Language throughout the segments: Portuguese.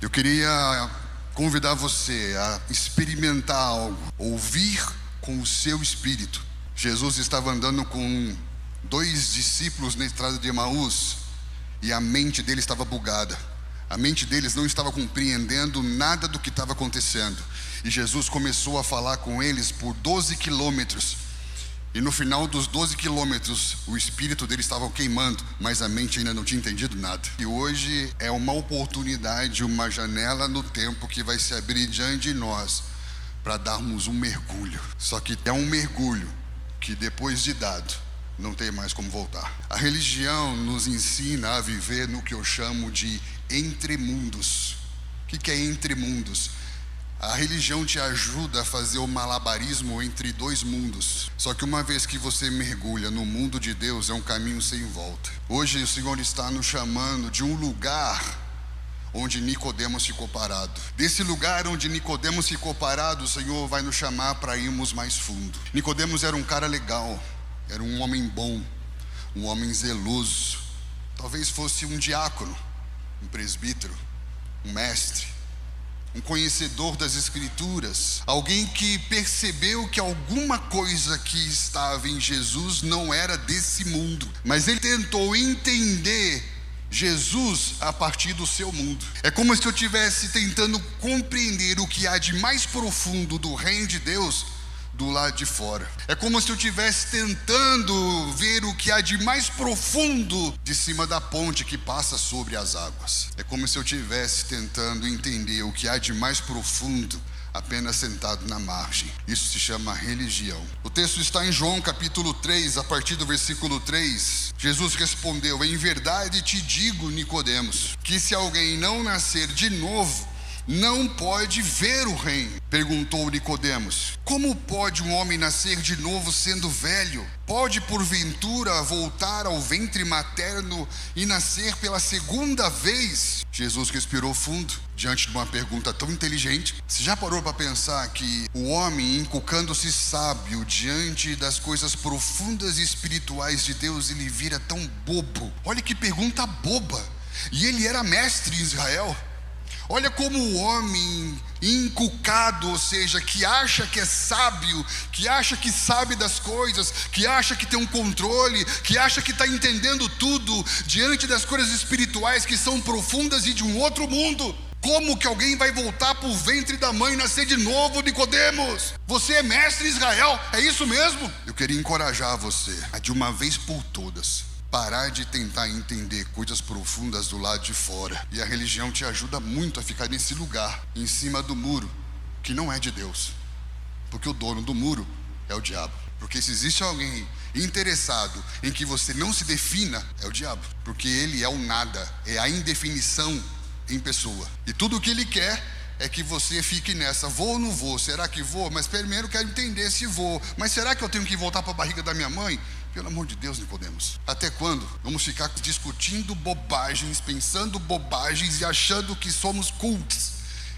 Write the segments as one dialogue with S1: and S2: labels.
S1: Eu queria convidar você a experimentar algo, ouvir com o seu espírito. Jesus estava andando com 2 discípulos na estrada de Emaús e a mente deles estava bugada. A mente deles não estava compreendendo nada do que estava acontecendo. E Jesus começou a falar com eles por 12 quilômetros. E no final dos 12 quilômetros, o espírito deles estava queimando, mas a mente ainda não tinha entendido nada. E hoje é uma oportunidade, uma janela no tempo que vai se abrir diante de nós para darmos um mergulho. Só que é um mergulho que depois de dado, não tem mais como voltar. A religião nos ensina a viver no que eu chamo de entremundos. O que é entremundos? A religião te ajuda a fazer o malabarismo entre 2 mundos. Só que uma vez que você mergulha no mundo de Deus, é um caminho sem volta. Hoje o Senhor está nos chamando de um lugar onde Nicodemos ficou parado. Desse lugar onde Nicodemos ficou parado, o Senhor vai nos chamar para irmos mais fundo. Nicodemos era um cara legal, era um homem bom, um homem zeloso. Talvez fosse um diácono, um presbítero, um mestre, um conhecedor das Escrituras, alguém que percebeu que alguma coisa que estava em Jesus não era desse mundo, mas ele tentou entender Jesus a partir do seu mundo. É como se eu estivesse tentando compreender o que há de mais profundo do reino de Deus do lado de fora. É como se eu estivesse tentando ver o que há de mais profundo de cima da ponte que passa sobre as águas. É como se eu estivesse tentando entender o que há de mais profundo apenas sentado na margem. Isso se chama religião. O texto está em João capítulo 3, a partir do versículo 3. Jesus respondeu: em verdade te digo, Nicodemos, que se alguém não nascer de novo, não pode ver o reino. Perguntou Nicodemos: como pode um homem nascer de novo sendo velho? Pode porventura voltar ao ventre materno e nascer pela segunda vez? Jesus respirou fundo diante de uma pergunta tão inteligente. Você já parou para pensar que o homem, inculcando-se sábio diante das coisas profundas e espirituais de Deus, ele vira tão bobo? Olha que pergunta boba. E ele era mestre em Israel. Olha como o homem inculcado, ou seja, que acha que é sábio, que acha que sabe das coisas, que acha que tem um controle, que acha que está entendendo tudo, diante das coisas espirituais que são profundas e de um outro mundo. Como que alguém vai voltar para o ventre da mãe e nascer de novo, Nicodemos? Você é mestre em Israel, é isso mesmo? Eu queria encorajar você a, de uma vez por todas, parar de tentar entender coisas profundas do lado de fora. E a religião te ajuda muito a ficar nesse lugar, em cima do muro, que não é de Deus. Porque o dono do muro é o diabo. Porque se existe alguém interessado em que você não se defina, é o diabo. Porque ele é o nada, é a indefinição em pessoa. E tudo o que ele quer é que você fique nessa: vou ou não vou? Será que vou? Mas primeiro quero entender se vou. Mas será que eu tenho que voltar para a barriga da minha mãe? Pelo amor de Deus, Nicodemos, até quando vamos ficar discutindo bobagens, pensando bobagens e achando que somos cultos,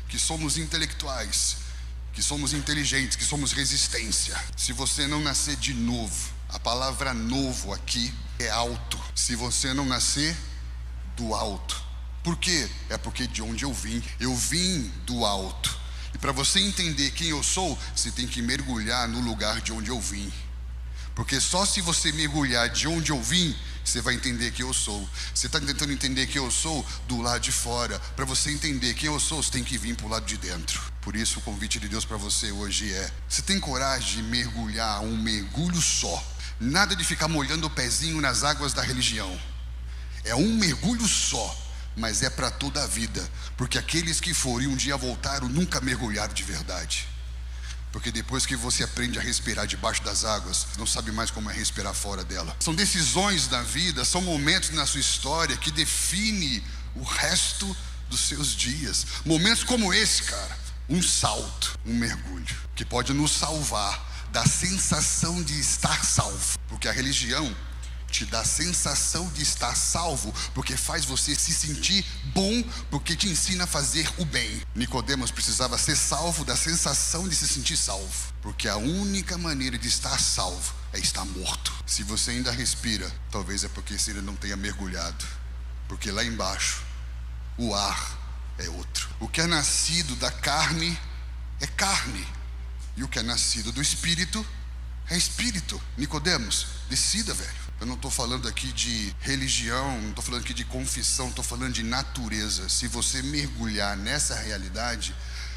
S1: que somos intelectuais, que somos inteligentes, que somos resistência? Se você não nascer de novo, a palavra novo aqui é alto. Se você não nascer do alto. Por quê? É porque de onde eu vim do alto. E para você entender quem eu sou, você tem que mergulhar no lugar de onde eu vim. Porque só se você mergulhar de onde eu vim, você vai entender quem eu sou. Você está tentando entender quem eu sou do lado de fora. Para você entender quem eu sou, você tem que vir para o lado de dentro. Por isso o convite de Deus para você hoje é: você tem coragem de mergulhar um mergulho só? Nada de ficar molhando o pezinho nas águas da religião. É um mergulho só, mas é para toda a vida. Porque aqueles que forem um dia voltaram, nunca mergulharam de verdade. Porque depois que você aprende a respirar debaixo das águas, não sabe mais como é respirar fora dela. São decisões da vida, são momentos na sua história que definem o resto dos seus dias. Momentos como esse, cara, um salto, um mergulho, que pode nos salvar da sensação de estar salvo. Porque a religião te dá a sensação de estar salvo, porque faz você se sentir bom, porque te ensina a fazer o bem. Nicodemos precisava ser salvo da sensação de se sentir salvo, porque a única maneira de estar salvo é estar morto. Se você ainda respira, talvez é porque você ainda não tenha mergulhado, porque lá embaixo o ar é outro. O que é nascido da carne é carne, e o que é nascido do Espírito é Espírito. Nicodemos, decida, velho. Eu não estou falando aqui de religião, não estou falando aqui de confissão, estou falando de natureza. Se você mergulhar nessa realidade,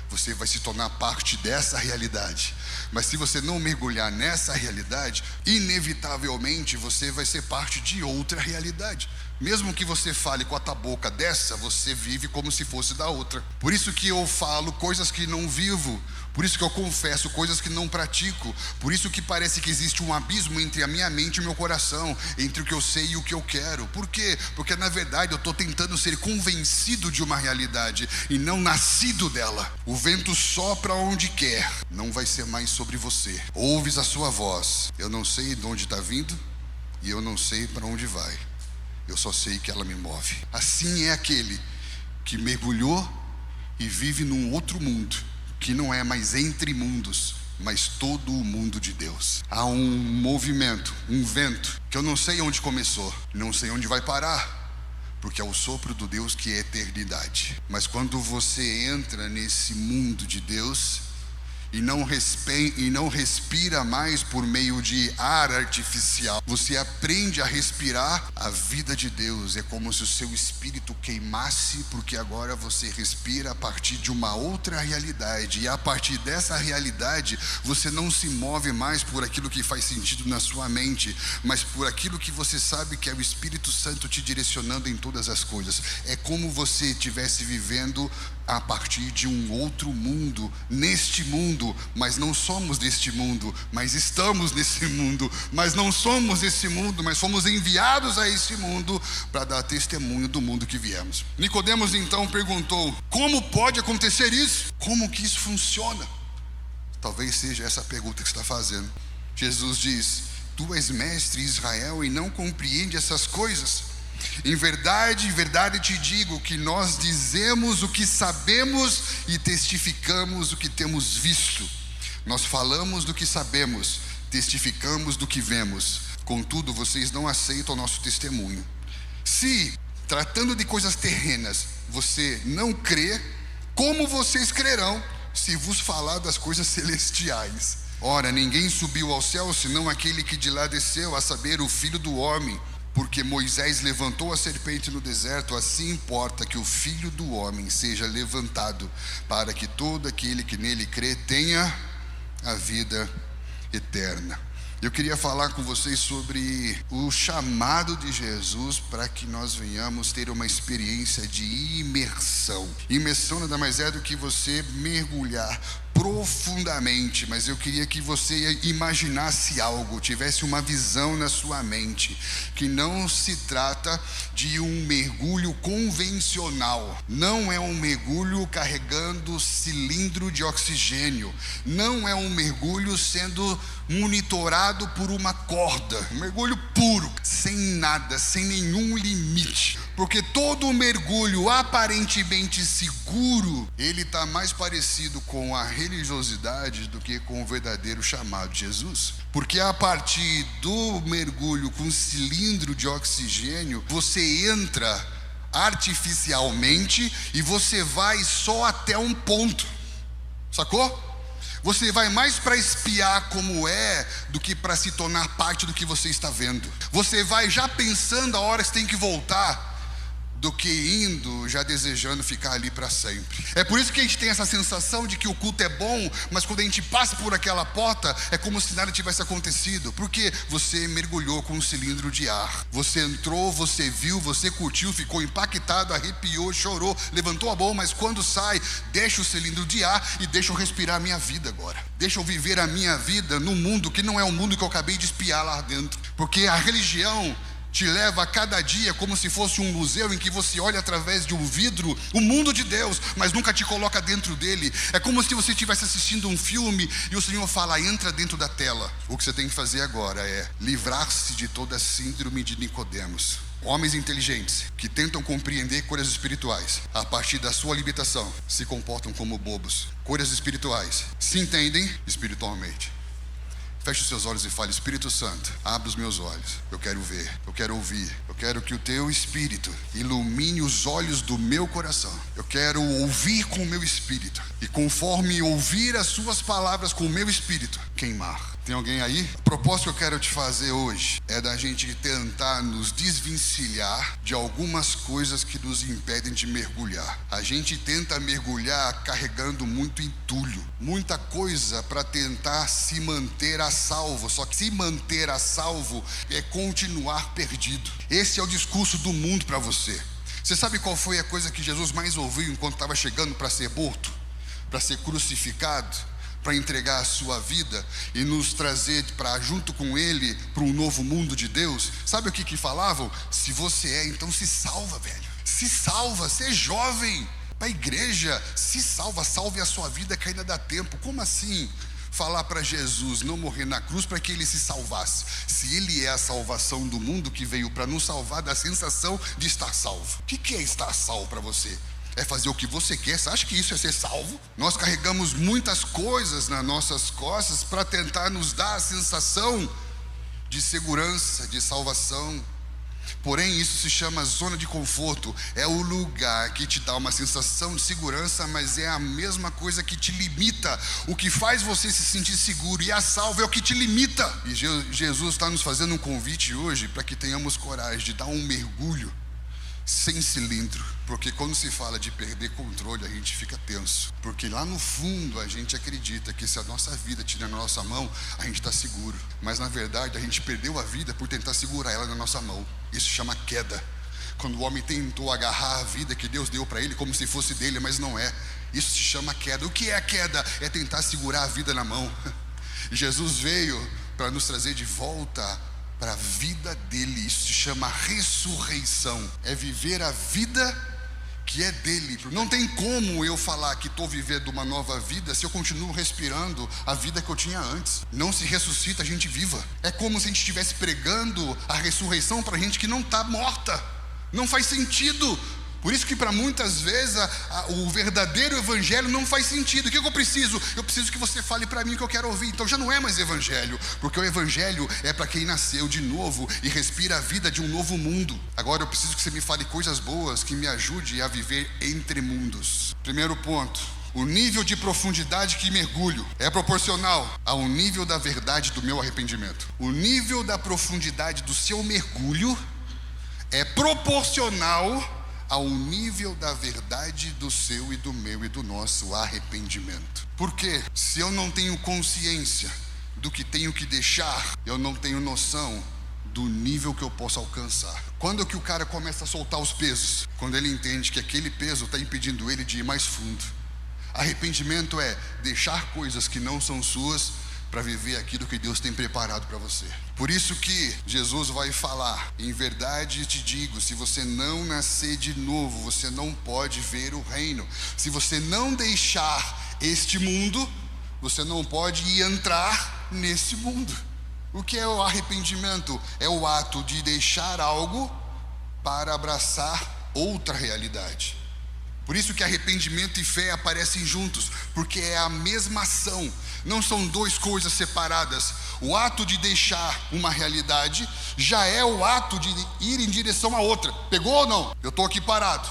S1: você vai se tornar parte dessa realidade. Mas se você não mergulhar nessa realidade, inevitavelmente você vai ser parte de outra realidade. Mesmo que você fale com a tua boca dessa, você vive como se fosse da outra. Por isso que eu falo coisas que não vivo. Por isso que eu confesso coisas que não pratico. Por isso que parece que existe um abismo entre a minha mente e o meu coração, entre o que eu sei e o que eu quero. Por quê? Porque na verdade eu estou tentando ser convencido de uma realidade e não nascido dela. O vento sopra onde quer, não vai ser mais sobre você. Ouves a sua voz. Eu não sei de onde está vindo e eu não sei para onde vai. Eu só sei que ela me move. Assim é aquele que mergulhou e vive num outro mundo, que não é mais entre mundos, mas todo o mundo de Deus. Há um movimento, um vento, que eu não sei onde começou, não sei onde vai parar, porque é o sopro do Deus que é eternidade. Mas quando você entra nesse mundo de Deus e não respira mais por meio de ar artificial, você aprende a respirar a vida de Deus. É como se o seu espírito queimasse, porque agora você respira a partir de uma outra realidade, e a partir dessa realidade você não se move mais por aquilo que faz sentido na sua mente, mas por aquilo que você sabe que é o Espírito Santo te direcionando em todas as coisas. É como você estivesse vivendo a partir de um outro mundo, neste mundo, mas não somos deste mundo, mas estamos nesse mundo, mas não somos desse mundo, mas fomos enviados a esse mundo para dar testemunho do mundo que viemos. Nicodemos então perguntou: como pode acontecer isso? Como que isso funciona? Talvez seja essa a pergunta que você está fazendo. Jesus diz: tu és mestre em Israel e não compreende essas coisas? Em verdade te digo que nós dizemos o que sabemos e testificamos o que temos visto. Nós falamos do que sabemos, testificamos do que vemos. Contudo, vocês não aceitam o nosso testemunho. Se, tratando de coisas terrenas, você não crê, como vocês crerão se vos falar das coisas celestiais? Ora, ninguém subiu ao céu senão aquele que de lá desceu, a saber, o Filho do Homem. Porque Moisés levantou a serpente no deserto, assim importa que o Filho do Homem seja levantado, para que todo aquele que nele crê tenha a vida eterna. Eu queria falar com vocês sobre o chamado de Jesus para que nós venhamos ter uma experiência de imersão. Imersão nada mais é do que você mergulhar profundamente, mas eu queria que você imaginasse algo, tivesse uma visão na sua mente, que não se trata de um mergulho convencional, não é um mergulho carregando cilindro de oxigênio, não é um mergulho sendo monitorado por uma corda, um mergulho puro, sem nada, sem nenhum limite, porque todo mergulho aparentemente seguro, ele está mais parecido com a religiosidade do que com o verdadeiro chamado de Jesus. Porque a partir do mergulho com cilindro de oxigênio, você entra artificialmente e você vai só até um ponto, sacou? Você vai mais para espiar como é do que para se tornar parte do que você está vendo. Você vai já pensando a hora que você tem que voltar, do que indo já desejando ficar ali para sempre. É por isso que a gente tem essa sensação de que o culto é bom, mas quando a gente passa por aquela porta, é como se nada tivesse acontecido. Porque você mergulhou com um cilindro de ar. Você entrou, você viu, você curtiu, ficou impactado, arrepiou, chorou, levantou a mão, mas quando sai, deixa o cilindro de ar e deixa eu respirar a minha vida agora. Deixa eu viver a minha vida num mundo que não é o mundo que eu acabei de espiar lá dentro. Porque a religião te leva a cada dia como se fosse um museu em que você olha através de um vidro o mundo de Deus, mas nunca te coloca dentro dele. É como se você estivesse assistindo um filme e o Senhor fala: entra dentro da tela. O que você tem que fazer agora é livrar-se de toda a síndrome de Nicodemos. Homens inteligentes que tentam compreender coisas espirituais a partir da sua limitação se comportam como bobos. Coisas espirituais se entendem espiritualmente. Feche os seus olhos e fale: Espírito Santo, abre os meus olhos. Eu quero ver, eu quero ouvir. Eu quero que o teu Espírito ilumine os olhos do meu coração. Eu quero ouvir com o meu espírito. E conforme ouvir as suas palavras com o meu espírito, queimar. Tem alguém aí? O propósito que eu quero te fazer hoje é da gente tentar nos desvencilhar de algumas coisas que nos impedem de mergulhar. A gente tenta mergulhar carregando muito entulho, muita coisa para tentar se manter a salvo. Só que se manter a salvo é continuar perdido. Esse é o discurso do mundo para você. Você sabe qual foi a coisa que Jesus mais ouviu enquanto estava chegando para ser morto, para ser crucificado, para entregar a sua vida e nos trazer para junto com ele para um novo mundo de Deus? Sabe o que falavam? Se você é, então se salva, velho. Se salva, ser jovem para a igreja, se salva, salve a sua vida que ainda dá tempo. Como assim? Falar para Jesus não morrer na cruz para que ele se salvasse, se ele é a salvação do mundo que veio para nos salvar da sensação de estar salvo. O que é estar salvo para você? É fazer o que você quer? Você acha que isso é ser salvo? Nós carregamos muitas coisas nas nossas costas para tentar nos dar a sensação de segurança, de salvação. Porém, isso se chama zona de conforto. É o lugar que te dá uma sensação de segurança, mas é a mesma coisa que te limita. O que faz você se sentir seguro e a salvo é o que te limita. E Jesus está nos fazendo um convite hoje para que tenhamos coragem de dar um mergulho sem cilindro, porque quando se fala de perder controle, a gente fica tenso, porque lá no fundo a gente acredita que se a nossa vida estiver na nossa mão, a gente está seguro, mas na verdade a gente perdeu a vida por tentar segurar ela na nossa mão. Isso chama queda. Quando o homem tentou agarrar a vida que Deus deu para ele como se fosse dele, mas não é. Isso se chama queda. O que é a queda? É tentar segurar a vida na mão. E Jesus veio para nos trazer de volta para a vida dele. Isso se chama ressurreição. É viver a vida que é dele. Não tem como eu falar que estou vivendo uma nova vida se eu continuo respirando a vida que eu tinha antes. Não se ressuscita a gente viva. É como se a gente estivesse pregando a ressurreição para gente que não está morta. Não faz sentido. Por isso que para muitas vezes o verdadeiro evangelho não faz sentido. O que eu preciso? Eu preciso que você fale para mim o que eu quero ouvir. Então já não é mais evangelho, porque o evangelho é para quem nasceu de novo e respira a vida de um novo mundo. Agora eu preciso que você me fale coisas boas que me ajude a viver entre mundos. Primeiro ponto: o nível de profundidade que mergulho é proporcional ao nível da verdade do meu arrependimento. O nível da profundidade do seu mergulho é proporcional ao nível da verdade do seu e do meu e do nosso arrependimento. Porque se eu não tenho consciência do que tenho que deixar, eu não tenho noção do nível que eu posso alcançar. Quando que o cara começa a soltar os pesos? Quando ele entende que aquele peso está impedindo ele de ir mais fundo. Arrependimento é deixar coisas que não são suas para viver aquilo que Deus tem preparado para você. Por isso que Jesus vai falar: em verdade te digo, se você não nascer de novo, você não pode ver o reino. Se você não deixar este mundo, você não pode entrar nesse mundo. O que é o arrependimento? É o ato de deixar algo para abraçar outra realidade. Por isso que arrependimento e fé aparecem juntos, porque é a mesma ação, não são duas coisas separadas. O ato de deixar uma realidade já é o ato de ir em direção a outra. Pegou ou não? Eu estou aqui parado.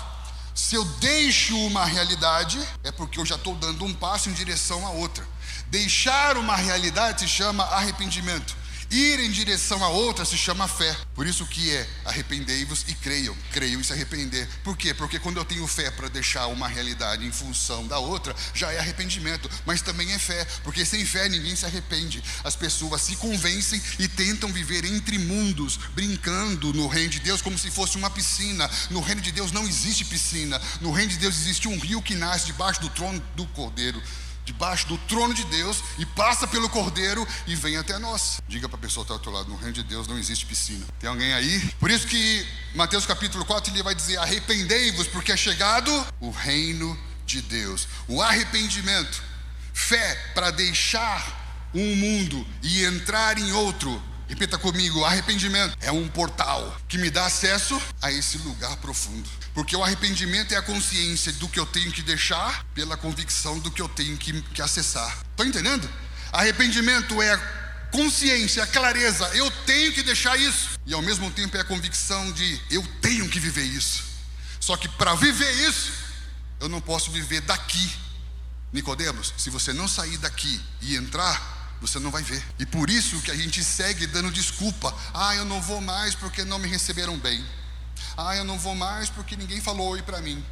S1: Se eu deixo uma realidade, é porque eu já estou dando um passo em direção a outra. Deixar uma realidade se chama arrependimento. Ir em direção a outra se chama fé. Por isso que é arrependei-vos e creiam. Creiam e se arrepender. Por quê? Porque quando eu tenho fé para deixar uma realidade em função da outra, já é arrependimento. Mas também é fé, porque sem fé ninguém se arrepende. As pessoas se convencem e tentam viver entre mundos, brincando no reino de Deus como se fosse uma piscina. No reino de Deus não existe piscina. No reino de Deus existe um rio que nasce debaixo do trono do Cordeiro, debaixo do trono de Deus, e passa pelo Cordeiro e vem até nós. Diga para a pessoa que está ao teu lado: no reino de Deus não existe piscina. Tem alguém aí? Por isso que Mateus capítulo 4 ele vai dizer: arrependei-vos, porque é chegado o reino de Deus. O arrependimento, fé para deixar um mundo e entrar em outro. Repita comigo: arrependimento é um portal que me dá acesso a esse lugar profundo. Porque o arrependimento é a consciência do que eu tenho que deixar pela convicção do que eu tenho que acessar. Estão entendendo? Arrependimento é consciência, a clareza, eu tenho que deixar isso. E ao mesmo tempo é a convicção de eu tenho que viver isso. Só que para viver isso, eu não posso viver daqui. Nicodemos, se você não sair daqui e entrar, você não vai ver. E por isso que a gente segue dando desculpa. Eu não vou mais porque não me receberam bem. Eu não vou mais porque ninguém falou oi pra mim.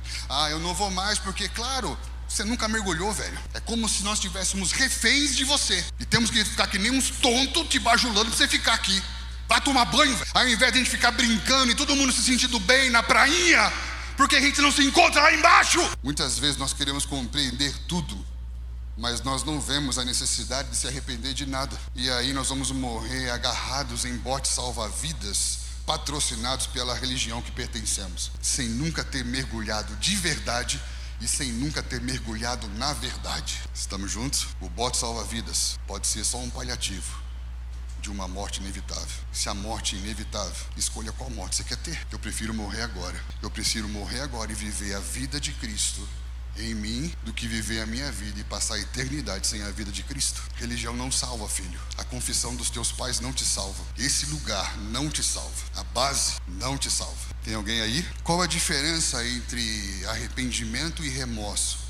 S1: Eu não vou mais porque, claro, você nunca mergulhou, velho. É como se nós tivéssemos reféns de você. E temos que ficar que nem uns tontos te bajulando pra você ficar aqui. Vai tomar banho, velho. Ao invés de a gente ficar brincando e todo mundo se sentindo bem na prainha, porque a gente não se encontra lá embaixo. Muitas vezes nós queremos compreender tudo, mas nós não vemos a necessidade de se arrepender de nada. E aí nós vamos morrer agarrados em botes salva-vidas, patrocinados pela religião que pertencemos, sem nunca ter mergulhado de verdade e sem nunca ter mergulhado na verdade. Estamos juntos? O bote salva-vidas pode ser só um paliativo de uma morte inevitável. Se a morte é inevitável, escolha qual morte você quer ter. Eu prefiro morrer agora. Eu prefiro morrer agora e viver a vida de Cristo em mim do que viver a minha vida e passar a eternidade sem a vida de Cristo. Religião não salva, filho. A confissão dos teus pais não te salva. Esse lugar não te salva. A base não te salva. Tem alguém aí? Qual a diferença entre arrependimento e remorso?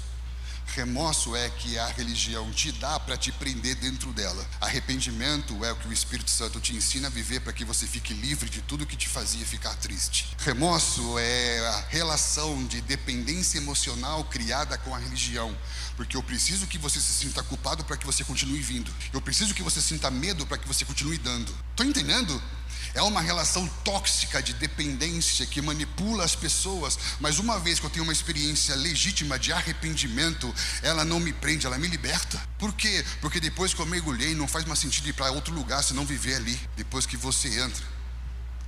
S1: Remorso é que a religião te dá para te prender dentro dela. Arrependimento é o que o Espírito Santo te ensina a viver para que você fique livre de tudo que te fazia ficar triste. Remorso é a relação de dependência emocional criada com a religião. Porque eu preciso que você se sinta culpado para que você continue vindo. Eu preciso que você sinta medo para que você continue dando. Estão entendendo? É uma relação tóxica de dependência que manipula as pessoas. Mas uma vez que eu tenho uma experiência legítima de arrependimento, ela não me prende, ela me liberta. Por quê? Porque depois que eu mergulhei, não faz mais sentido ir para outro lugar se não viver ali. Depois que você entra,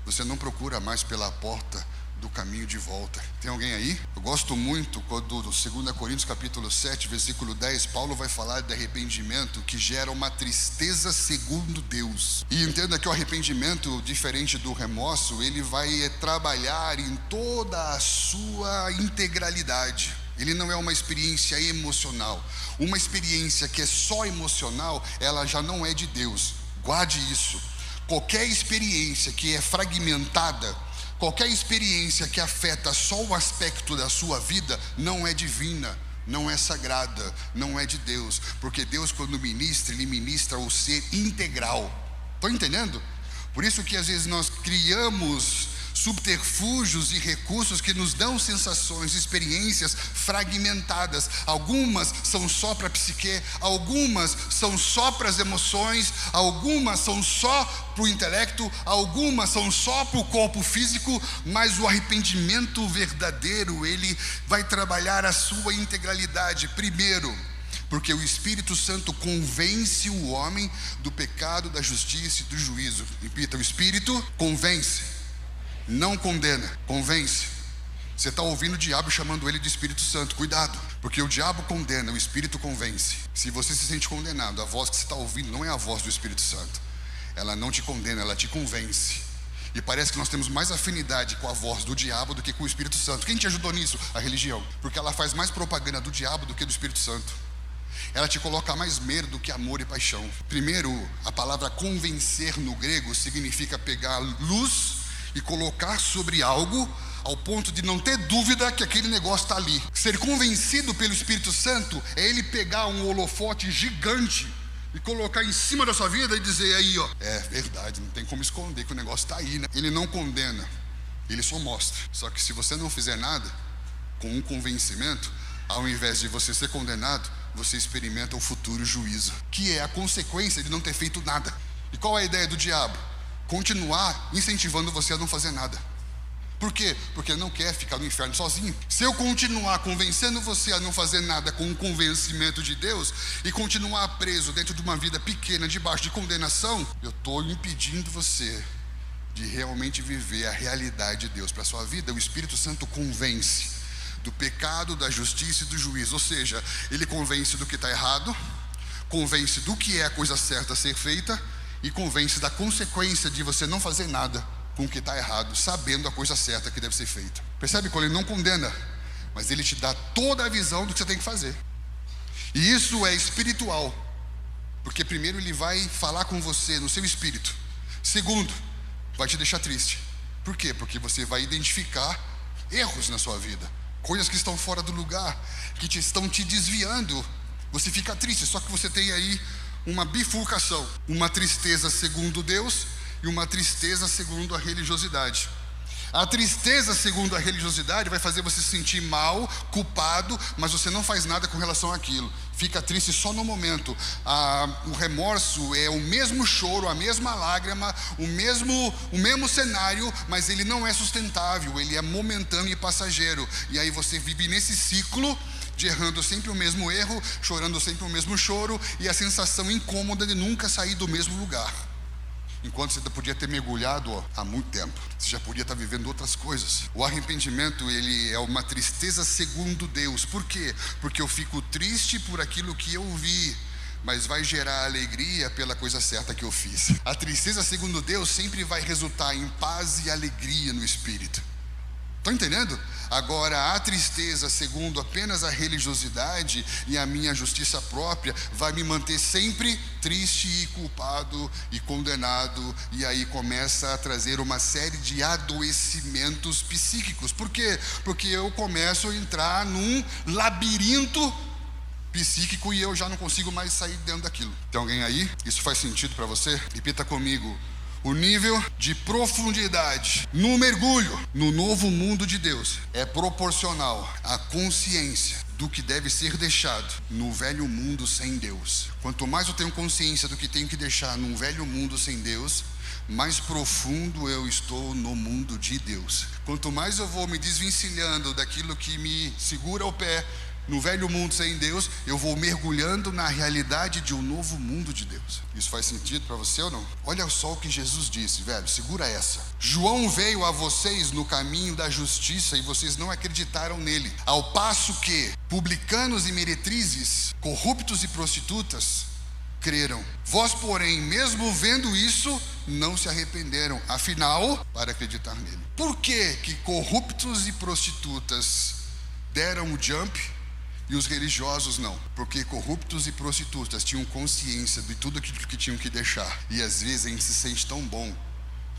S1: você não procura mais pela porta do caminho de volta. Tem alguém aí? Eu gosto muito quando no 2 Coríntios capítulo 7, versículo 10, Paulo vai falar de arrependimento que gera uma tristeza segundo Deus. E entenda que o arrependimento, diferente do remorso, ele vai trabalhar em toda a sua integralidade. Ele não é uma experiência emocional. Uma experiência que é só emocional, ela já não é de Deus. Guarde isso. Qualquer experiência que é fragmentada, qualquer experiência que afeta só o aspecto da sua vida, não é divina, não é sagrada, não é de Deus. Porque Deus, quando ministra, Ele ministra o ser integral. Estão entendendo? Por isso que às vezes nós criamos subterfúgios e recursos que nos dão sensações, experiências fragmentadas. Algumas são só para a psique, algumas são só para as emoções, algumas são só para o intelecto, algumas são só para o corpo físico, mas o arrependimento verdadeiro, ele vai trabalhar a sua integralidade. Primeiro, porque o Espírito Santo convence o homem do pecado, da justiça e do juízo. Repita, o Espírito convence, não condena, convence. Você está ouvindo o diabo chamando ele de Espírito Santo, cuidado, porque o diabo condena, o Espírito convence. Se você se sente condenado, a voz que você está ouvindo não é a voz do Espírito Santo. Ela não te condena, ela te convence. E parece que nós temos mais afinidade com a voz do diabo do que com o Espírito Santo. Quem te ajudou nisso? A religião, porque ela faz mais propaganda do diabo do que do Espírito Santo. Ela te coloca mais medo do que amor e paixão. Primeiro, a palavra convencer no grego significa pegar luz e colocar sobre algo ao ponto de não ter dúvida que aquele negócio está ali. Ser convencido pelo Espírito Santo é ele pegar um holofote gigante e colocar em cima da sua vida e dizer aí, ó, é verdade, não tem como esconder que o negócio está aí, né? Ele não condena, ele só mostra. Só que se você não fizer nada com um convencimento, ao invés de você ser condenado, você experimenta o futuro juízo, que é a consequência de não ter feito nada. E qual é a ideia do diabo? Continuar incentivando você a não fazer nada. Por quê? Porque ele não quer ficar no inferno sozinho. Se eu continuar convencendo você a não fazer nada com o convencimento de Deus e continuar preso dentro de uma vida pequena, debaixo de condenação, eu estou impedindo você de realmente viver a realidade de Deus para a sua vida. O Espírito Santo convence do pecado, da justiça e do juízo. Ou seja, ele convence do que está errado, convence do que é a coisa certa a ser feita e convence da consequência de você não fazer nada com o que está errado, sabendo a coisa certa que deve ser feita. Percebe? Quando ele não condena, mas ele te dá toda a visão do que você tem que fazer. E isso é espiritual. Porque primeiro ele vai falar com você no seu espírito. Segundo, vai te deixar triste. Por quê? Porque você vai identificar erros na sua vida, coisas que estão fora do lugar, que estão te desviando. Você fica triste, só que você tem aí uma bifurcação, uma tristeza segundo Deus e uma tristeza segundo a religiosidade. A tristeza segundo a religiosidade vai fazer você se sentir mal, culpado, mas você não faz nada com relação àquilo. Fica triste só no momento. O remorso é o mesmo choro, a mesma lágrima, o mesmo cenário, mas ele não é sustentável, ele é momentâneo e passageiro. E aí você vive nesse ciclo de errando sempre o mesmo erro, chorando sempre o mesmo choro, e a sensação incômoda de nunca sair do mesmo lugar. Enquanto você podia ter mergulhado há muito tempo, você já podia estar vivendo outras coisas. O arrependimento, ele é uma tristeza segundo Deus. Por quê? Porque eu fico triste por aquilo que eu vi, mas vai gerar alegria pela coisa certa que eu fiz. A tristeza segundo Deus sempre vai resultar em paz e alegria no espírito. Estão entendendo? Agora, a tristeza segundo apenas a religiosidade e a minha justiça própria vai me manter sempre triste e culpado e condenado, e aí começa a trazer uma série de adoecimentos psíquicos. Por quê? Porque eu começo a entrar num labirinto psíquico e eu já não consigo mais sair dentro daquilo. Tem alguém aí? Isso faz sentido para você? Repita comigo. O nível de profundidade no mergulho no novo mundo de Deus é proporcional à consciência do que deve ser deixado no velho mundo sem Deus. Quanto mais eu tenho consciência do que tenho que deixar num velho mundo sem Deus, mais profundo eu estou no mundo de Deus. Quanto mais eu vou me desvencilhando daquilo que me segura o pé no velho mundo sem Deus, eu vou mergulhando na realidade de um novo mundo de Deus. Isso faz sentido para você ou não? Olha só o que Jesus disse, velho, segura essa. João veio a vocês no caminho da justiça e vocês não acreditaram nele. Ao passo que publicanos e meretrizes, corruptos e prostitutas, creram. Vós, porém, mesmo vendo isso, não se arrependeram. Afinal, para acreditar nele. Por que corruptos e prostitutas deram o jump e os religiosos não? Porque corruptos e prostitutas tinham consciência de tudo aquilo que tinham que deixar. E às vezes a gente se sente tão bom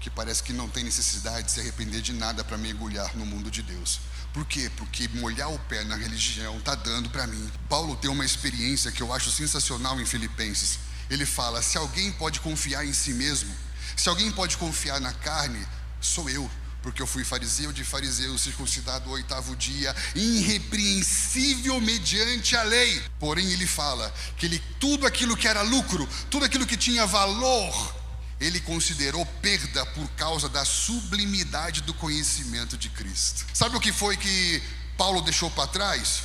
S1: que parece que não tem necessidade de se arrepender de nada para mergulhar no mundo de Deus. Por quê? Porque molhar o pé na religião está dando para mim. Paulo tem uma experiência que eu acho sensacional em Filipenses. Ele fala, se alguém pode confiar em si mesmo, se alguém pode confiar na carne, sou eu. Porque eu fui fariseu de fariseus, circuncidado o 8º dia, irrepreensível mediante a lei. Porém ele fala que tudo aquilo que era lucro, tudo aquilo que tinha valor, ele considerou perda por causa da sublimidade do conhecimento de Cristo. Sabe o que foi que Paulo deixou para trás?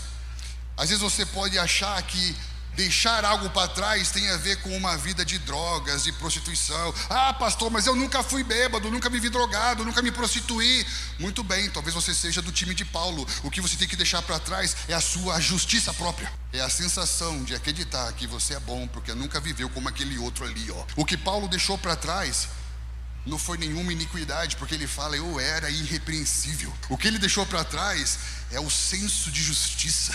S1: Às vezes você pode achar que deixar algo para trás tem a ver com uma vida de drogas, de prostituição. Ah, pastor, mas eu nunca fui bêbado, nunca me vi drogado, nunca me prostituí. Muito bem, talvez você seja do time de Paulo. O que você tem que deixar para trás é a sua justiça própria. É a sensação de acreditar que você é bom porque nunca viveu como aquele outro ali, ó. O que Paulo deixou para trás não foi nenhuma iniquidade, porque ele fala, eu era irrepreensível. O que ele deixou para trás é o senso de justiça.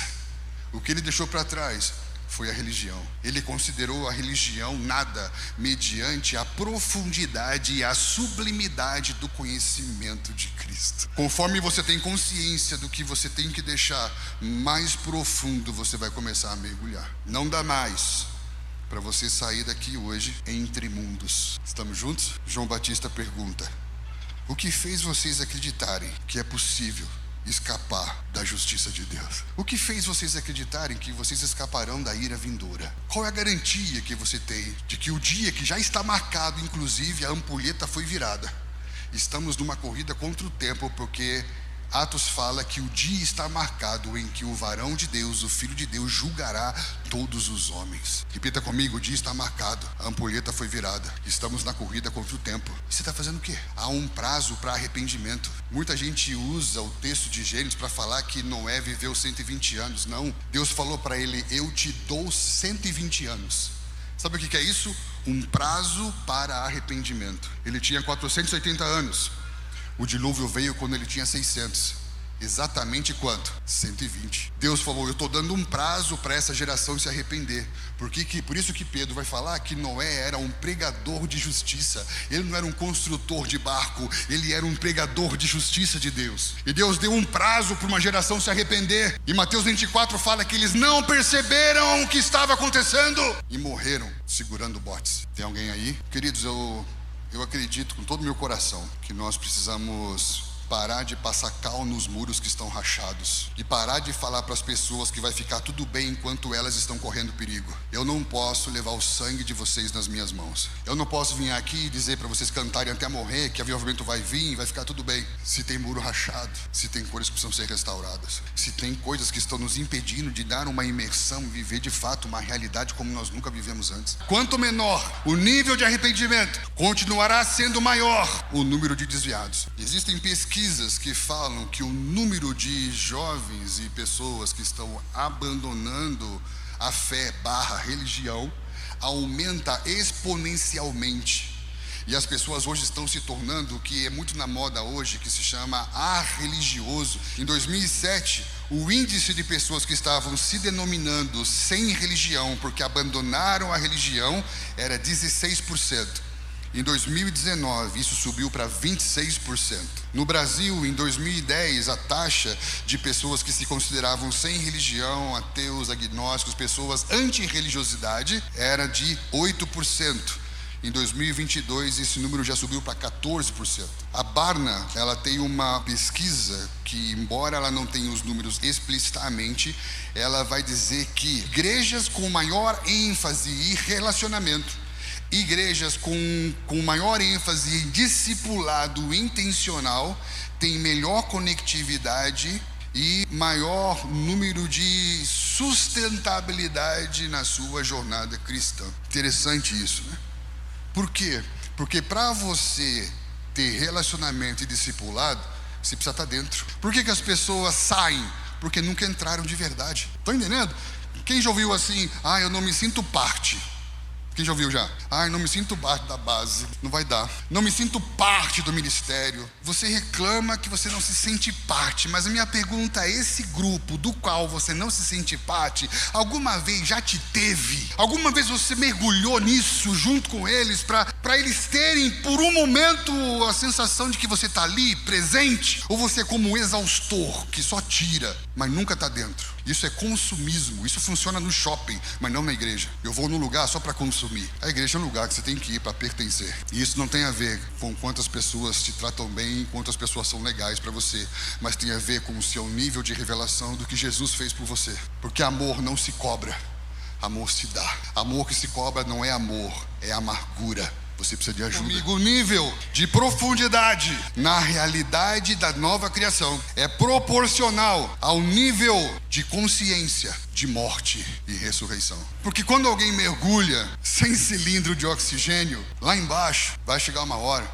S1: O que ele deixou para trás foi a religião. Ele considerou a religião nada mediante a profundidade e a sublimidade do conhecimento de Cristo. Conforme você tem consciência do que você tem que deixar, mais profundo você vai começar a mergulhar. Não dá mais para você sair daqui hoje entre mundos. Estamos juntos? João Batista pergunta, o que fez vocês acreditarem que é possível escapar da justiça de Deus? O que fez vocês acreditarem que vocês escaparão da ira vindoura? Qual é a garantia que você tem de que o dia que já está marcado, inclusive a ampulheta foi virada? Estamos numa corrida contra o tempo, porque Atos fala que o dia está marcado em que o varão de Deus, o Filho de Deus, julgará todos os homens. Repita comigo, o dia está marcado, a ampulheta foi virada, estamos na corrida contra o tempo. E você está fazendo o quê? Há um prazo para arrependimento. Muita gente usa o texto de Gênesis para falar que Noé viveu 120 anos. Não, Deus falou para ele, eu te dou 120 anos. Sabe o que é isso? Um prazo para arrependimento. Ele tinha 480 anos. O dilúvio veio quando ele tinha 600. Exatamente quanto? 120. Deus falou, eu estou dando um prazo para essa geração se arrepender. Por isso que Pedro vai falar que Noé era um pregador de justiça. Ele não era um construtor de barco, ele era um pregador de justiça de Deus. E Deus deu um prazo para uma geração se arrepender. E Mateus 24 fala que eles não perceberam o que estava acontecendo e morreram segurando botes. Tem alguém aí? Queridos, eu acredito com todo o meu coração que nós precisamos parar de passar cal nos muros que estão rachados e parar de falar para as pessoas que vai ficar tudo bem enquanto elas estão correndo perigo. Eu não posso levar o sangue de vocês nas minhas mãos. Eu não posso vir aqui e dizer para vocês cantarem até morrer que avivamento vai vir e vai ficar tudo bem. Se tem muro rachado, se tem coisas que precisam ser restauradas, se tem coisas que estão nos impedindo de dar uma imersão e viver de fato uma realidade como nós nunca vivemos antes. Quanto menor o nível de arrependimento, continuará sendo maior o número de desviados. Existem pesquisas que falam que o número de jovens e pessoas que estão abandonando a fé / religião aumenta exponencialmente. E as pessoas hoje estão se tornando o que é muito na moda hoje, que se chama arreligioso. Em 2007, o índice de pessoas que estavam se denominando sem religião porque abandonaram a religião era 16%. Em 2019, isso subiu para 26%. No Brasil, em 2010, a taxa de pessoas que se consideravam sem religião, ateus, agnósticos, pessoas anti-religiosidade, era de 8%. Em 2022, esse número já subiu para 14%. A Barna, ela tem uma pesquisa que, embora ela não tenha os números explicitamente, ela vai dizer que igrejas com maior ênfase em relacionamento, igrejas com maior ênfase em discipulado intencional têm melhor conectividade e maior número de sustentabilidade na sua jornada cristã. Interessante isso, né? Por quê? Porque para você ter relacionamento e discipulado, você precisa estar dentro. Por que as pessoas saem? Porque nunca entraram de verdade. Estão entendendo? Quem já ouviu assim, eu não me sinto parte? Quem já ouviu já? Não me sinto parte da base, não vai dar. Não me sinto parte do ministério. Você reclama que você não se sente parte, mas a minha pergunta é, esse grupo do qual você não se sente parte, alguma vez já te teve? Alguma vez você mergulhou nisso junto com eles para eles terem por um momento a sensação de que você está ali, presente? Ou você é como um exaustor que só tira, mas nunca está dentro? Isso é consumismo, isso funciona no shopping, mas não na igreja. Eu vou num lugar só para consumir. A igreja é um lugar que você tem que ir para pertencer. E isso não tem a ver com quantas pessoas te tratam bem, quantas pessoas são legais para você, mas tem a ver com o seu nível de revelação do que Jesus fez por você. Porque amor não se cobra, amor se dá. Amor que se cobra não é amor, é amargura. Você precisa de ajuda. Comigo, o nível de profundidade na realidade da nova criação é proporcional ao nível de consciência de morte e ressurreição. Porque quando alguém mergulha sem cilindro de oxigênio, lá embaixo, vai chegar uma hora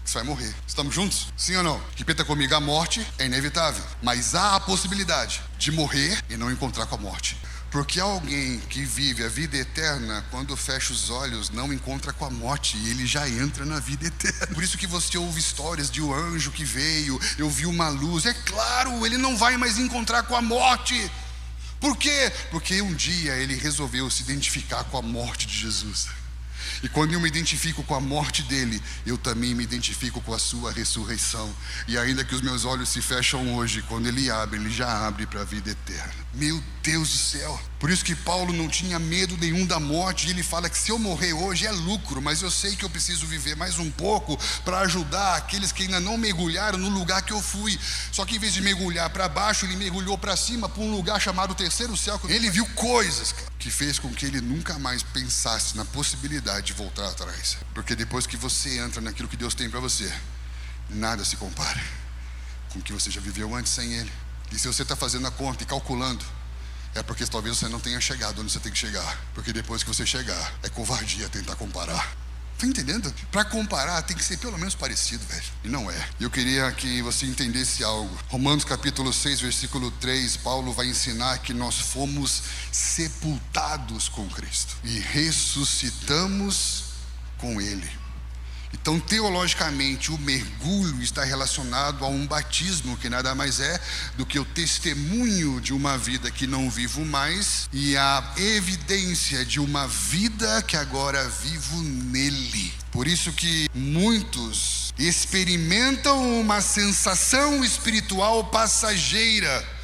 S1: que você vai morrer. Estamos juntos? Sim ou não? Repita comigo, a morte é inevitável, mas há a possibilidade de morrer e não encontrar com a morte. Porque alguém que vive a vida eterna, quando fecha os olhos, não encontra com a morte e ele já entra na vida eterna. Por isso que você ouve histórias de um anjo que veio, eu vi uma luz. É claro, ele não vai mais encontrar com a morte. Por quê? Porque um dia ele resolveu se identificar com a morte de Jesus. E quando eu me identifico com a morte dele, eu também me identifico com a sua ressurreição. E ainda que os meus olhos se fecham hoje, quando ele abre, ele já abre para a vida eterna. Meu Deus do céu! Por isso que Paulo não tinha medo nenhum da morte. E ele fala que se eu morrer hoje é lucro, mas eu sei que eu preciso viver mais um pouco para ajudar aqueles que ainda não mergulharam no lugar que eu fui. Só que em vez de mergulhar para baixo, ele mergulhou para cima, para um lugar chamado terceiro céu. Ele viu coisas, cara, que fez com que ele nunca mais pensasse na possibilidade de voltar atrás. Porque depois que você entra naquilo que Deus tem para você, nada se compara com o que você já viveu antes sem ele. E se você está fazendo a conta e calculando, é porque talvez você não tenha chegado onde você tem que chegar. Porque depois que você chegar, é covardia tentar comparar. Tá entendendo? Para comparar tem que ser pelo menos parecido, velho. E não é. Eu queria que você entendesse algo. Romanos capítulo 6, versículo 3, Paulo vai ensinar que nós fomos sepultados com Cristo e ressuscitamos com Ele. Então, teologicamente, o mergulho está relacionado a um batismo, que nada mais é do que o testemunho de uma vida que não vivo mais e a evidência de uma vida que agora vivo nele. Por isso que muitos experimentam uma sensação espiritual passageira,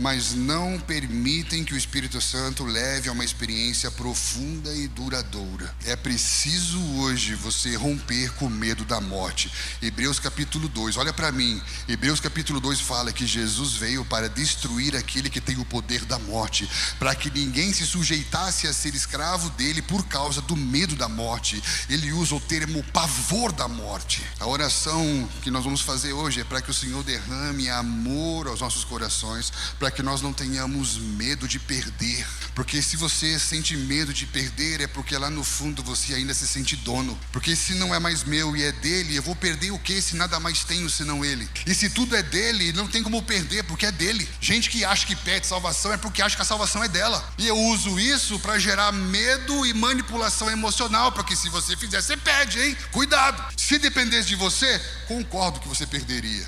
S1: mas não permitem que o Espírito Santo leve a uma experiência profunda e duradoura. É preciso hoje você romper com o medo da morte. Hebreus capítulo 2, olha para mim. Hebreus capítulo 2 fala que Jesus veio para destruir aquele que tem o poder da morte, para que ninguém se sujeitasse a ser escravo dele por causa do medo da morte. Ele usa o termo pavor da morte. A oração que nós vamos fazer hoje é para que o Senhor derrame amor aos nossos corações, para que nós não tenhamos medo de perder, porque se você sente medo de perder, é porque lá no fundo você ainda se sente dono, porque se não é mais meu e é dele, eu vou perder o que se nada mais tenho senão ele? E se tudo é dele, não tem como perder, porque é dele. Gente que acha que pede salvação é porque acha que a salvação é dela, e eu uso isso para gerar medo e manipulação emocional, porque se você fizer, você perde, hein? Cuidado. Se dependesse de você, concordo que você perderia,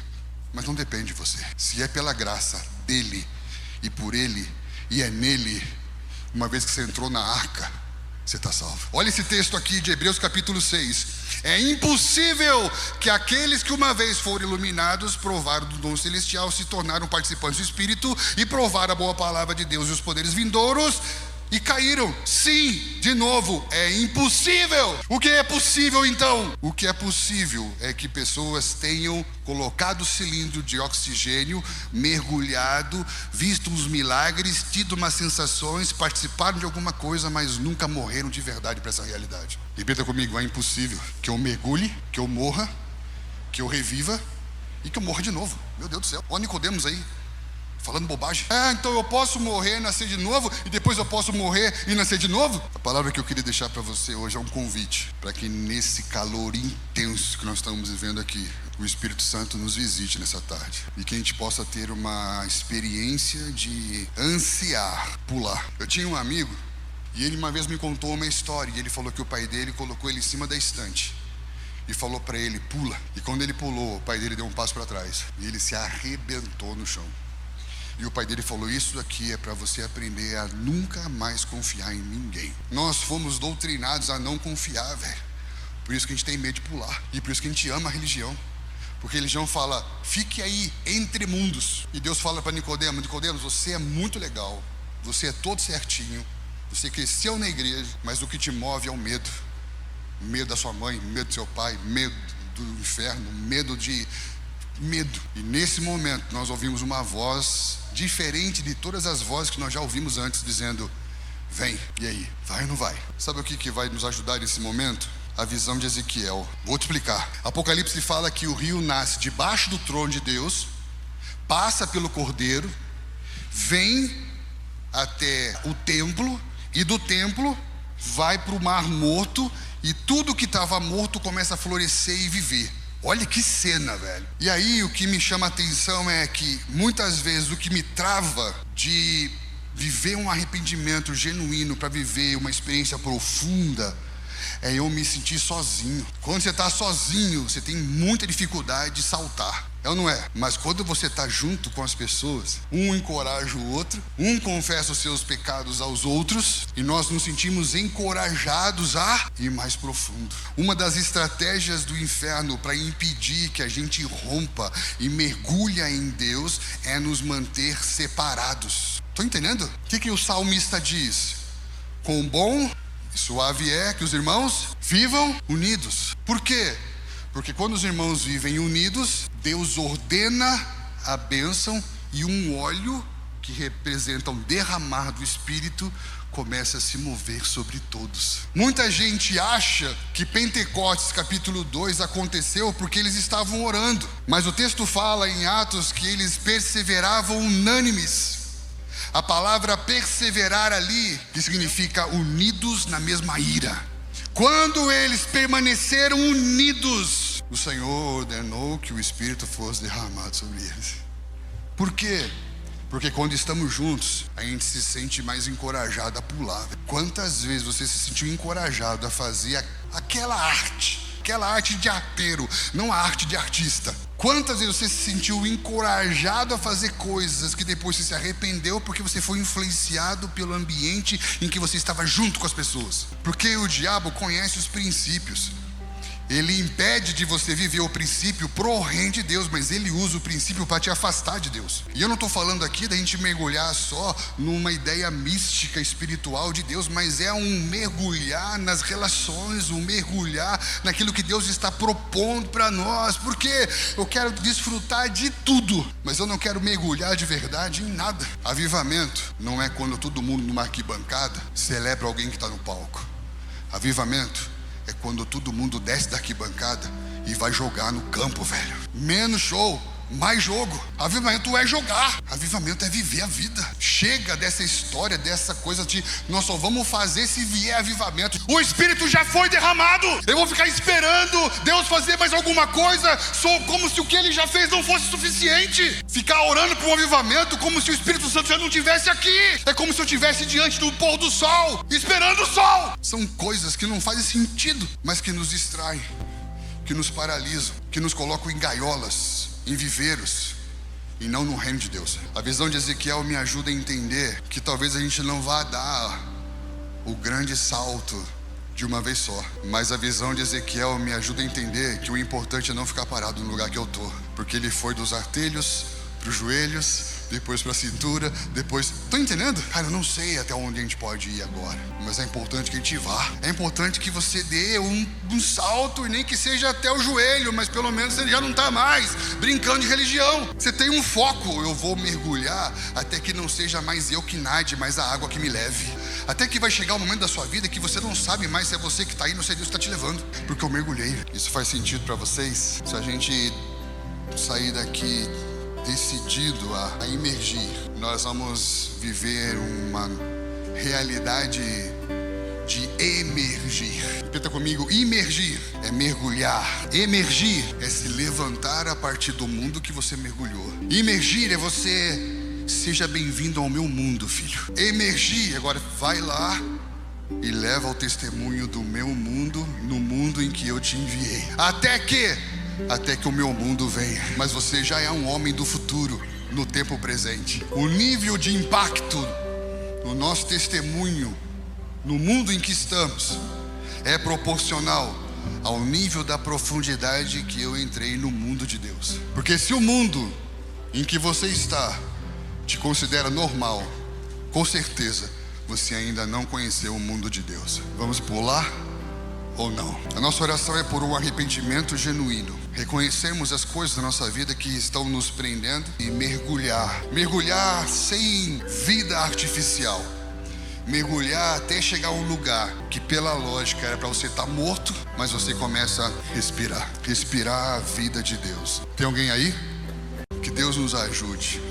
S1: mas não depende de você. Se é pela graça dele e por ele e é nele, uma vez que você entrou na arca, você está salvo. Olha esse texto aqui de Hebreus capítulo 6. É impossível que aqueles que uma vez foram iluminados, provaram do dom celestial, se tornaram participantes do Espírito e provaram a boa palavra de Deus e os poderes vindouros, e caíram. Sim, de novo, é impossível. O que é possível então? O que é possível é que pessoas tenham colocado cilindro de oxigênio, mergulhado, visto uns milagres, tido umas sensações, participaram de alguma coisa, mas nunca morreram de verdade para essa realidade. Repita comigo: é impossível que eu mergulhe, que eu morra, que eu reviva e que eu morra de novo. Meu Deus do céu, olha Nicodemos aí falando bobagem. Então eu posso morrer, nascer de novo, e depois eu posso morrer e nascer de novo? A palavra que eu queria deixar para você hoje é um convite, para que nesse calor intenso que nós estamos vivendo aqui, o Espírito Santo nos visite nessa tarde, e que a gente possa ter uma experiência de ansiar, pular. Eu tinha um amigo, e ele uma vez me contou uma história, e ele falou que o pai dele colocou ele em cima da estante e falou para ele: pula. E quando ele pulou, o pai dele deu um passo para trás, e ele se arrebentou no chão. E o pai dele falou: isso aqui é para você aprender a nunca mais confiar em ninguém. Nós fomos doutrinados a não confiar, velho. Por isso que a gente tem medo de pular. E por isso que a gente ama a religião. Porque a religião fala: fique aí entre mundos. E Deus fala para Nicodemos: Nicodemos, você é muito legal, você é todo certinho, você cresceu na igreja, mas o que te move é o medo. Medo da sua mãe, medo do seu pai, medo do inferno, medo. E nesse momento nós ouvimos uma voz diferente de todas as vozes que nós já ouvimos antes, dizendo: vem. E aí, vai ou não vai? Sabe o que vai nos ajudar nesse momento? A visão de Ezequiel. Vou te explicar. Apocalipse fala que o rio nasce debaixo do trono de Deus, passa pelo Cordeiro, vem até o templo, e do templo vai para o Mar Morto, e tudo que estava morto começa a florescer e viver. Olha que cena, velho. E aí o que me chama a atenção é que muitas vezes o que me trava de viver um arrependimento genuíno, para viver uma experiência profunda, é eu me sentir sozinho. Quando você está sozinho, você tem muita dificuldade de saltar. É ou não é? Mas quando você está junto com as pessoas, um encoraja o outro, um confessa os seus pecados aos outros, e nós nos sentimos encorajados a ir mais profundo. Uma das estratégias do inferno para impedir que a gente rompa e mergulhe em Deus é nos manter separados. Estão entendendo? O que o salmista diz? Quão bom e suave é que os irmãos vivam unidos. Por quê? Porque quando os irmãos vivem unidos, Deus ordena a bênção, e um óleo que representa um derramar do Espírito começa a se mover sobre todos. Muita gente acha que Pentecostes capítulo 2 aconteceu porque eles estavam orando, mas o texto fala em Atos que eles perseveravam unânimes. A palavra perseverar ali, que significa unidos na mesma ira. Quando eles permaneceram unidos, o Senhor ordenou que o Espírito fosse derramado sobre eles. Por quê? Porque quando estamos juntos, a gente se sente mais encorajado a pular. Quantas vezes você se sentiu encorajado a fazer aquela arte aquela arte de arteiro, não a arte de artista. Quantas vezes você se sentiu encorajado a fazer coisas que depois você se arrependeu porque você foi influenciado pelo ambiente em que você estava junto com as pessoas? Porque o diabo conhece os princípios. Ele impede de você viver o princípio pro reino de Deus, mas ele usa o princípio para te afastar de Deus. E eu não estou falando aqui da gente mergulhar só numa ideia mística, espiritual de Deus, mas é um mergulhar nas relações, um mergulhar naquilo que Deus está propondo para nós. Porque eu quero desfrutar de tudo, mas eu não quero mergulhar de verdade em nada. Avivamento não é quando todo mundo numa arquibancada celebra alguém que está no palco. Avivamento é quando todo mundo desce da arquibancada e vai jogar no campo, velho. Menos show, mais jogo. Avivamento é jogar. Avivamento é viver a vida. Chega dessa história, dessa coisa de nós só vamos fazer se vier avivamento. O Espírito já foi derramado. Eu vou ficar esperando Deus fazer mais alguma coisa, sou como se o que Ele já fez não fosse suficiente. Ficar orando por um avivamento como se o Espírito Santo já não estivesse aqui. É como se eu estivesse diante do pôr do sol, esperando o sol. São coisas que não fazem sentido, mas que nos distraem, que nos paralisam, que nos colocam em gaiolas, em viveiros, e não no reino de Deus. A visão de Ezequiel me ajuda a entender que talvez a gente não vá dar o grande salto de uma vez só, mas a visão de Ezequiel me ajuda a entender que o importante é não ficar parado no lugar que eu tô, porque ele foi dos artelhos para os joelhos, depois para a cintura, depois... Tô entendendo? Cara, eu não sei até onde a gente pode ir agora, mas é importante que a gente vá. É importante que você dê um salto, e nem que seja até o joelho, mas pelo menos você já não tá mais brincando de religião. Você tem um foco. Eu vou mergulhar até que não seja mais eu que nade, mas a água que me leve. Até que vai chegar um momento da sua vida que você não sabe mais se é você que tá indo ou se é Deus que tá te levando, porque eu mergulhei. Isso faz sentido para vocês? Se a gente sair daqui decidido a imergir, nós vamos viver uma realidade de emergir. Repita comigo: imergir é mergulhar. Emergir é se levantar a partir do mundo que você mergulhou. Imergir é você, seja bem-vindo ao meu mundo, filho. Emergir, agora vai lá e leva o testemunho do meu mundo no mundo em que eu te enviei. Até que o meu mundo venha. Mas você já é um homem do futuro, no tempo presente. O nível de impacto no nosso testemunho, no mundo em que estamos, é proporcional ao nível da profundidade que eu entrei no mundo de Deus. Porque se o mundo em que você está te considera normal, com certeza você ainda não conheceu o mundo de Deus. Vamos pular ou não? A nossa oração é por um arrependimento genuíno. Reconhecermos as coisas da nossa vida que estão nos prendendo e mergulhar sem vida artificial, mergulhar até chegar a um lugar que pela lógica era para você estar morto, mas você começa a respirar a vida de Deus. Tem alguém aí? Que Deus nos ajude